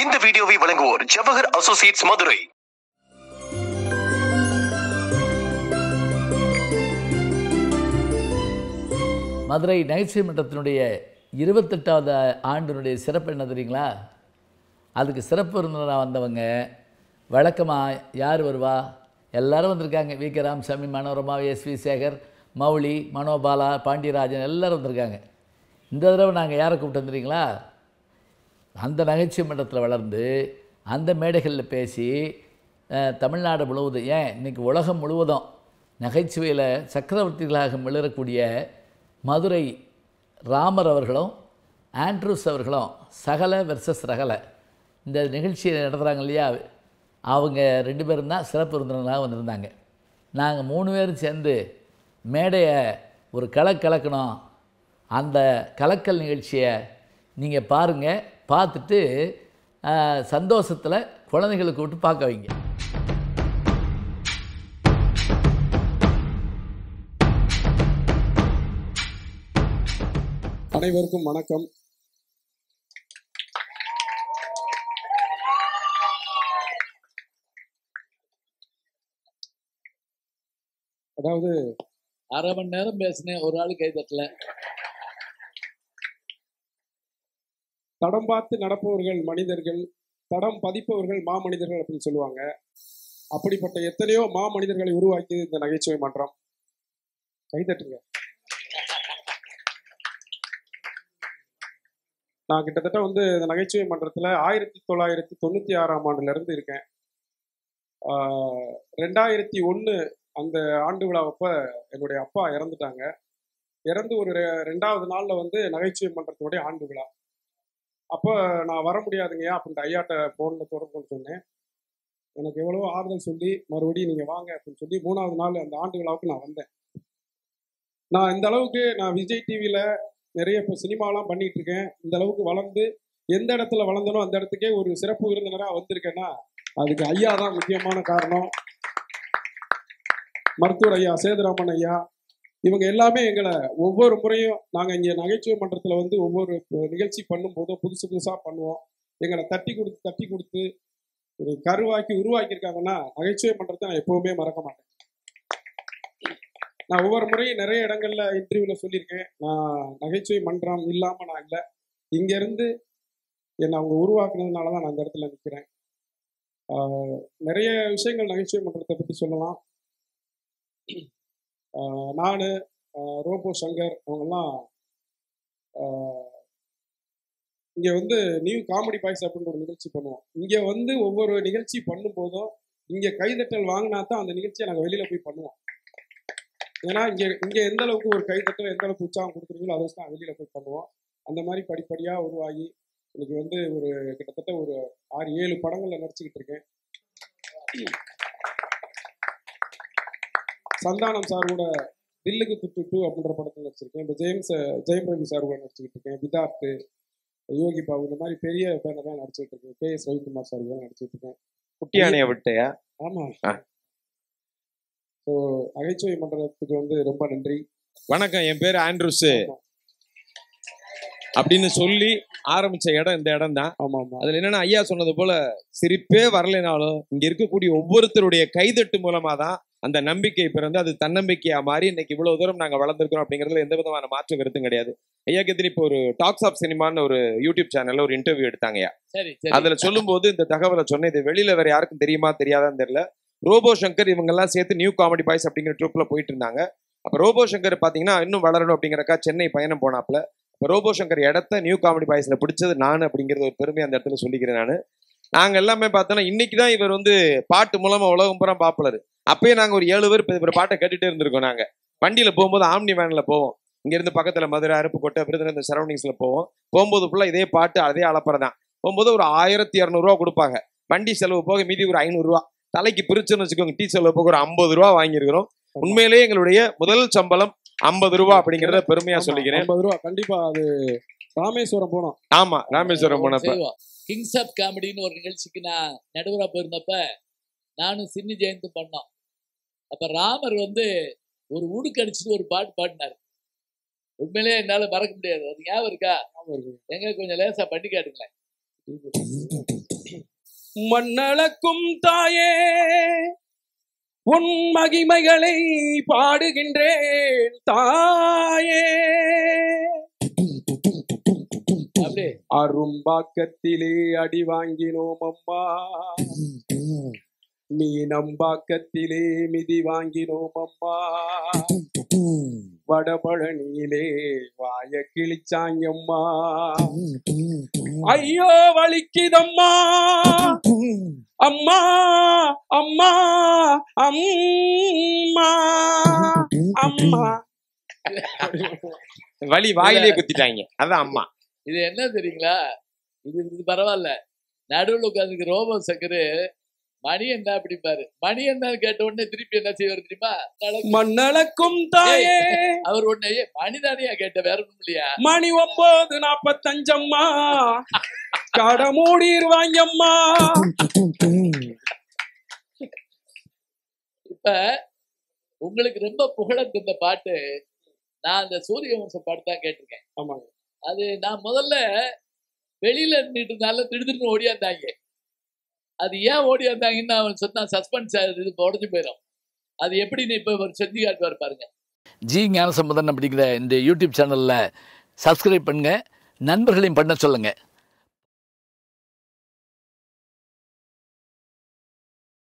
இந்த வீடியோவை வழங்குவோர் ஜவஹர் அசோசியேட்ஸ் மதுரை. மதுரை நகைச்சுவை மன்றத்தினுடைய 28வது ஆண்டினுடைய சிறப்பு என்ன தெரியுங்களா? அதுக்கு சிறப்பு விருந்தினராக வந்தவங்க வழக்கமாக யார் வருவா? எல்லோரும் வந்திருக்காங்க. வி.கே. ராமசாமி, மனோரமா, எஸ்.வி. சேகர், மௌலி, மனோபாலா, பாண்டியராஜன் எல்லோரும் வந்திருக்காங்க. இந்த தடவை நாங்கள் யாரை கூப்பிட்டு வந்துடுறீங்களா? அந்த நகைச்சுவை மன்றத்தில் வளர்ந்து அந்த மேடைகளில் பேசி தமிழ்நாடு முழுவதும், ஏன் இன்றைக்கி உலகம் முழுவதும் நகைச்சுவையில் சக்கரவர்த்திகளாக மிளறக்கூடிய மதுரை ராமர் அவர்களும் ஆண்ட்ரூஸ் அவர்களும் சகல வெர்சஸ் ரகல இந்த நிகழ்ச்சியை நடத்துகிறாங்க இல்லையா, அவங்க 2 பேரும் தான் சிறப்பு விருந்தினராக வந்திருந்தாங்க. நாங்கள் 3 பேரும் சேர்ந்து மேடையை ஒரு கலக்கணும். அந்த கலக்கல் நிகழ்ச்சியை நீங்கள் பாருங்கள். பார்த்துட்டு சந்தோஷத்தில் குழந்தைகளை கூப்பிட்டு பார்க்க வைங்க. அனைவருக்கும் வணக்கம். அதாவது 1/2 மணி நேரம் பேசினேன், ஒரு ஆள் கை தட்டல. தடம் பார்த்து நடப்பவர்கள் மனிதர்கள், தடம் பதிப்பவர்கள் மாமனிதர்கள் அப்படின்னு சொல்லுவாங்க. அப்படிப்பட்ட எத்தனையோ மாமனிதர்களை உருவாக்கி இந்த நகைச்சுவை மன்றம். கைதட்டுங்க. நான் கிட்டத்தட்ட இந்த நகைச்சுவை மன்றத்தில் 1996ஆம் ஆண்டுலேருந்து இருக்கேன். 2001 அந்த ஆண்டு விழாவப்ப என்னுடைய அப்பா இறந்துட்டாங்க. இறந்து ஒரு 2வது நாளில் நகைச்சுவை மன்றத்தினுடைய ஆண்டு விழா. அப்போ நான் வர முடியாதுங்கய்யா அப்படின்ட்டு ஐயாட்ட ஃபோனில் தொடர்பு சொன்னேன். எனக்கு எவ்வளோ ஆறுதல் சொல்லி மறுபடியும் நீங்கள் வாங்க அப்படின்னு சொல்லி 3வது நாள் அந்த ஆண்டு விழாவுக்கு நான் வந்தேன். நான் இந்த அளவுக்கு நான் விஜய் டிவியில் நிறைய இப்போ சினிமாலாம் பண்ணிகிட்டு இருக்கேன். இந்த அளவுக்கு வளர்ந்து எந்த இடத்துல வளர்ந்தனோ அந்த இடத்துக்கே ஒரு சிறப்பு விருந்தினராக வந்திருக்கேன்னா அதுக்கு ஐயா தான் முக்கியமான காரணம். மருத்துவர் ஐயா சேதுராமன் ஐயா, இவங்க எல்லாமே எங்களை ஒவ்வொரு முறையும் நாங்கள் இங்கே நகைச்சுவை மன்றத்தில் ஒவ்வொரு நிகழ்ச்சி பண்ணும்போதும் புதுசாக பண்ணுவோம். எங்களை தட்டி கொடுத்து ஒரு கருவாக்கி உருவாக்கியிருக்காங்கன்னா நகைச்சுவை மன்றத்தை நான் எப்போவுமே மறக்க மாட்டேன். நான் ஒவ்வொரு முறையும் நிறைய இடங்கள்ல இன்டர்வியூவில் சொல்லியிருக்கேன், நான் நகைச்சுவை மன்றம் இல்லாமல் நான் இல்லை. இங்கேருந்து என்னை அவங்க உருவாக்குனதுனால தான் நான் அந்த இடத்துல நிற்கிறேன். நிறைய விஷயங்கள் நகைச்சுவை மன்றத்தை பற்றி சொல்லலாம். நான் ரோபோ சங்கர் அவங்கெல்லாம் இங்கே நியூ காமெடி பாய்ஸ் அப்படின்ற ஒரு நிகழ்ச்சி பண்ணுவோம். இங்கே ஒவ்வொரு நிகழ்ச்சி பண்ணும்போதும் இங்கே கைதட்டல் வாங்கினா தான் அந்த நிகழ்ச்சியை நாங்கள் வெளியில் போய் பண்ணுவோம். ஏன்னா இங்கே எந்த அளவுக்கு ஒரு கைதட்டல் எந்த அளவுக்கு உற்சாகம் கொடுக்குறீங்களோ அதை வச்சு தான் வெளியில் போய் பண்ணுவோம். அந்த மாதிரி படிப்படியாக உருவாகி இன்னைக்கு ஒரு கிட்டத்தட்ட ஒரு 6-7 படங்களில் நடிச்சுக்கிட்டு இருக்கேன். சந்தானம் சார் கூட தில்லுக்கு துட்டு 2 அப்படின்ற படத்தில் நடிச்சிருக்கேன். இப்போ ஜெயம் ரவி சார் கூட நடிச்சுக்கிட்டு இருக்கேன். விதார்த்து, யோகி பாபு, இந்த மாதிரி பெரிய பேனெல்லாம் நடிச்சுட்டு இருக்கேன். KS ரவிக்குமார் சார் கூட நடிச்சுட்டு இருக்கேன். குட்டியானைய விட்டையா? ஆமாம். ஸோ நகைச்சுவை மன்றத்துக்கு ரொம்ப நன்றி. வணக்கம், என் பேர் ஆண்ட்ரூஸ் அப்படின்னு சொல்லி ஆரம்பிச்ச இடம் இந்த இடம் தான். ஆமா ஆமா. அதுல என்னன்னா, ஐயா சொன்னது போல சிரிப்பே வரலைனாலும் இங்க இருக்கக்கூடிய ஒவ்வொருத்தருடைய கைதட்டு மூலமா தான் அந்த நம்பிக்கை பிறந்து அது தன்னம்பிக்கையா மாறி இன்னைக்கு இவ்வளவு தூரம் நாங்க வளர்ந்துருக்கோம் அப்படிங்கிறதுல எந்த விதமான மாற்று கருத்தும் கிடையாது. ஐயா கேத்து இப்போ ஒரு டாக்ஸ் ஆஃப் சினிமான்னு ஒரு யூடியூப் சேனல்ல ஒரு இன்டர்வியூ எடுத்தாங்கய்யா. அதுல சொல்லும் போது இந்த தகவலை சொன்னேன். இது வெளியில வேற யாருக்கும் தெரியுமா தெரியாதான்னு தெரியல. ரோபோ சங்கர் இவங்க எல்லாம் சேர்த்து நியூ காமெடி பாய்ஸ் அப்படிங்கிற ட்ரூப்ல போயிட்டு இருந்தாங்க. அப்ப ரோபோ சங்கர் பாத்தீங்கன்னா இன்னும் வளரணும் அப்படிங்கிறக்கா சென்னை பயணம் போனாப்ல. இப்போ ரோபோ சங்கர் இடத்த நியூ காமெடி பாய்ஸ்ல பிடிச்சது நான் அப்படிங்கிறது ஒரு பெருமை அந்த இடத்துல சொல்லிக்கிறேன். நாங்க எல்லாமே பார்த்தோன்னா இன்னைக்கு தான் இவர் பாட்டு மூலமா உலகம் பூரா பாப்புலர். அப்பயே நாங்க ஒரு 7 பேர் இவர் பாட்டை கேட்டுட்டே இருந்திருக்கோம். நாங்க வண்டியில போகும்போது ஆம்னி வேன்ல போவோம். இங்க இருந்து பக்கத்துல மதுரை, அருப்புக்கோட்டை, விருதுநகர் இந்த சரௌண்டிங்ஸ்ல போகும்போது ஃபுல்லா இதே பாட்டு அதே அளப்பறதான். போகும்போது ஒரு 1200 ரூபா கொடுப்பாங்க. வண்டி செலவு போக மீதி ஒரு 500 ரூபா தலைக்கு பிரிச்சுன்னு வச்சுக்கோங்க. டீ செலவு போக ஒரு 50 ரூபா வாங்கியிருக்கிறோம். உண்மையிலேயே எங்களுடைய முதல் சம்பளம் 50 ரூபா அப்படிங்கறத பெருமையா சொல்லிக்கிறேன். 50 ரூபா கண்டிப்பா. அது ராமேஸ்வரம் போனோம். ஆமா, ராமேஸ்வரம் போனப்ப கிங்ஸ் ஆஃப் காமெடின்னு ஒரு நிகழ்ச்சிக்கு நான் நடுவராக போயிருந்தப்ப நானும் சின்னி ஜெயந்தும் பண்ணோம். அப்ப ராமர் ஒரு உடுக்கு அடிச்சுட்டு ஒரு பாட்டு பாடினாரு. உண்மையிலேயே என்னால மறக்க முடியாது. அது ஞாபகம் இருக்கா? எங்க கொஞ்சம் லேசா பண்ணி காட்டுங்களேன். மண்ணளக்கும் தாயே உன் மகிமைகளை பாடுகின்றேன் தாயே. அப்படியே அரும்பாக்கத்திலே அடி வாங்கினோம் அம்மா, நீ நம்பாக்கத்திலே மிதி வாங்கினோம் அம்மா, வடபழனியிலே வாய கிழிச்சாங்கம்மா, ஐயோ வலிக்குதம்மா அம்மா அம்மா அம்மா அம்மா. வலி வாயிலே குத்திட்டாங்க, அதான் அம்மா. இது என்ன தெரியுங்களா, இது பரவாயில்ல. நடுவில் உட்காந்துக்கு ரோபோ சக்கரு மணி என்ன அப்படிப்பாரு. மணி என்ன கேட்ட உடனே திருப்பி என்ன செய்வார் தெரியுமா? மண்ணளக்கும் தாயே. அவர் உடனே மணிதானியா கேட்ட, வேற ஒண்ணும் இல்லையா? மணி 9:45 கடை மூடிடுவாங்கம்மா. இப்ப உங்களுக்கு ரொம்ப புகழ தந்த பாட்டு, நான் அந்த சூரிய வம்சம் பாட்டு தான் கேட்டிருக்கேன். ஆமாங்க. அது நான் முதல்ல வெளியில இருந்துட்டு இருந்தாலும் திடுதிடுன்னு ஓடியாந்தாங்க. அது ஏன் ஓடியாந்தாங்கன்னு அவன் சொன்னா சஸ்பென்ஸ் இது உடஞ்சு போயிடும். அது எப்படின்னு இப்ப ஒரு செஞ்சு காட்டுவார் பாருங்க. ஜி ஞானசம்பந்தன் அப்படிங்கிற இந்த யூடியூப் சேனல்ல சப்ஸ்கிரைப் பண்ணுங்க, நண்பர்களையும் பண்ண சொல்லுங்க.